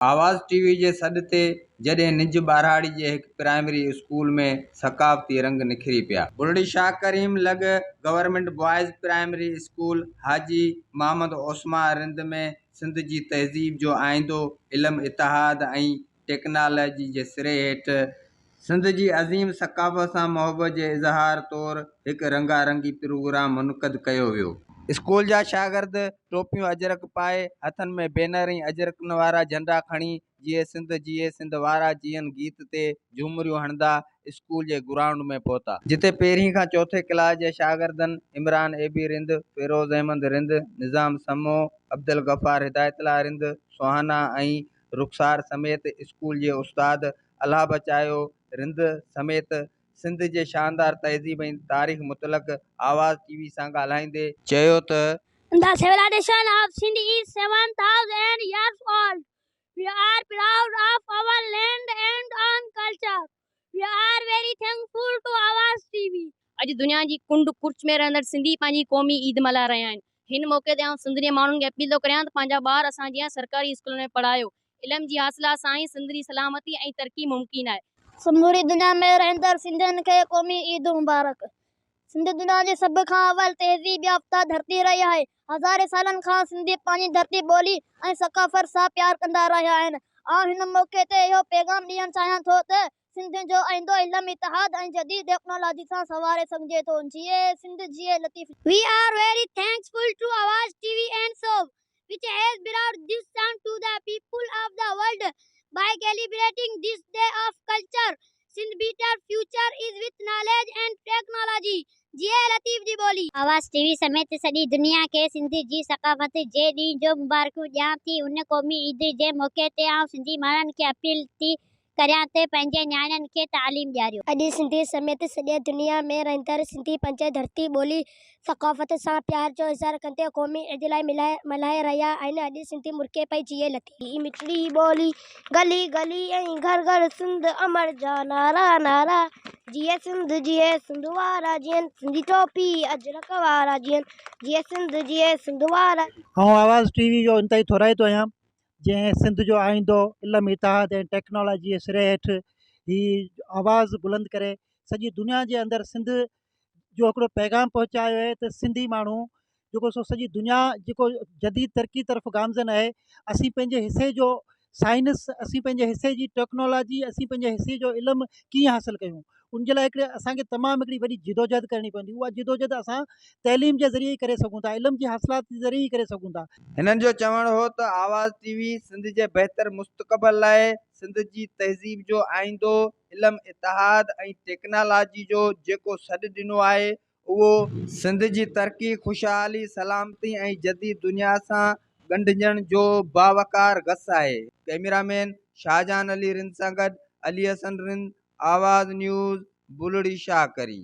आवाज़ टीवी जे सॾ ते जॾहिं निज ॿारहाड़ी जे हिकु प्राइमरी स्कूल में सक़ाफ़ती रंग निखरी पिया। बुलड़ी शाह करीम लॻ गवर्नमेंट बॉयज़ प्राइमरी स्कूल हाजी मोहम्मद ओस्मा रिंद में सिंध जी तहज़ीब जो आईंदो, इल्म, इतिहाद ऐं टेक्नोलॉजी जे सिरे हेठि सिंध जी अज़ीम सक़ाफ़त सां मुहबत जे इज़हार तौरु हिकु रंगारंगी प्रोग्राम मुनक़द कयो वियो। स्कूल जा शागिर्द टोपियूं अजरक पाए हथनि में बैनर ऐं अजरकनि वारा झंडा खणी जीए सिंध वारा जीअनि गीत ते झूमरियूं हणंदा स्कूल जे ग्राउंड में पहुता, जिते पहिरीं खां चौथे क्लास जे शागिर्दनि इमरान एबी रिंद, फिरोज़ अहमद रिंद, निज़ाम समो, अब्दुल गफ़ार हिदायतुल्लाह रिंद, सुहाना ऐं रुखसार समेत स्कूल जे उस्ताद अल्लाह बचायो रिंद समेत सिंध जे शानदार तहज़ीब ऐं तारीख़ मुतलक आवाज़ टीवी सां ॻाल्हाईंदे चयो त The civilization of Sindh is 7,000 years old. We are proud of our land and our culture. We are very thankful to Awaz TV. अॼु दुनिया जी कुंड कुर्च में रहंदड़ सिंधी पंहिंजी क़ौमी ईद मल्हाए रहिया आहिनि। हिन मौक़े ते सिंध जे माण्हुनि खे अपील थो करियां त पंहिंजा ॿार असां जीअं सरकारी स्कूल में पढ़ायो। इल्म जी हासिला सां ई सिंध जी सलामती ऐं तरक़ी मुमकिन आहे। समूरी दुनिया में रहंदड़ सिंधियुनि खे क़ौमी ईद मुबारक। सिंध दुनिया जे सभ खां अवल तहज़ीब याफ़्ता धरती रही आहे। हज़ारे सालनि खां सिंधी पंहिंजी धरती ॿोली ऐं सक़ाफ़त सां प्यार कंदा रहिया आहिनि। हिन मौक़े ते इहो पैगाम ॾियणु चाहियां थो त सिंध जो आईंदो इल्म, इतिहाद ऐं जदीद टेक्नोलॉजी सां संवारे सघिजे थो। जिए सिंध, जिए Latif. We are very thankful to Awaz TV and SOB, which has brought this sound to the people of the world by celebrating this day of culture. Sindh better future is with knowledge and technology. जिए लतीफ़ जी ॿोली। आवाज़ TV समेत सॼी दुनिया खे सिंध जी सक़ाफ़त जे ॾींहं जो मुबारकूं ॾियां थी। उन क़ौमी ईद जे मौक़े ते सिंधी माण्हुनि खे अपील थी करियां त पंहिंजे नियाणियुनि खे तालीम ॾियारियो। अॼु सिंधी समेत सॼे दुनिया में रहंदड़ सिंधी पंहिंजे धरती ॿोली सक़ाफ़त सां प्यार जो इज़हार कंदे क़ौमी ईद लाइ मल्हाए रहिया आहिनि। अॼु सिंधी मुल्क़ पई जिए लतीफ़ मिठड़ी ॿोली, गली गली ऐं घर घर सिंध अमर जा नारा नारा। जिए सिंध वारा जीअं सिंधी टोपी अजरक वारा जीअं जिए सिंध वारा। आवाज़ टीवी जो इंतई थोराईंदो आहियां जंहिं सिंध जो आईंदो इल्म, इतिहाद ऐं टेक्नोलॉजी जे सिरे हेठि ही आवाज़ बुलंद करे सॼी दुनिया जे अंदरि सिंध जो हिकिड़ो पैगाम पहुचायो आहे त सिंधी माण्हू जेको सो सॼी दुनिया जेको जदीद तरक़ी तरफ़ गामज़न आहे, असीं पंहिंजे हिसे जो साइंस, असीं पंहिंजे हिसे जी टेक्नोलॉजी, असीं पंहिंजे हिसे जो इल्मु कीअं हासिलु कयूं, उन जे लाइ हिकिड़े असांखे तमामु हिकिड़ी वॾी जिदोजहद करणी पवंदी। उहा जिदोजहद असां तइलीम जे ज़रिए ई करे सघूं था, इल्म जी हासिलात जे ज़रिए ई करे सघूं था। हिननि जो चवणु हो त आवाज़ टीवी सिंध जे बहितर मुस्तक़बिल लाइ सिंध जी तहज़ीब जो आईंदो, इल्म, इतिहाद ऐं टेक्नोलॉजी जो जेको सॾु ॾिनो आहे, उहो सिंध जी तरक़ी, ख़ुशहाली, सलामती ऐं जदीद दुनिया सां ॻंढिजण जो बावकार गस आहे। कैमरामैन शाहजहान अली रिंद सां गॾु अली हसन रिंद, आवाज़ न्यूज़, बुलड़ी शाह करीम।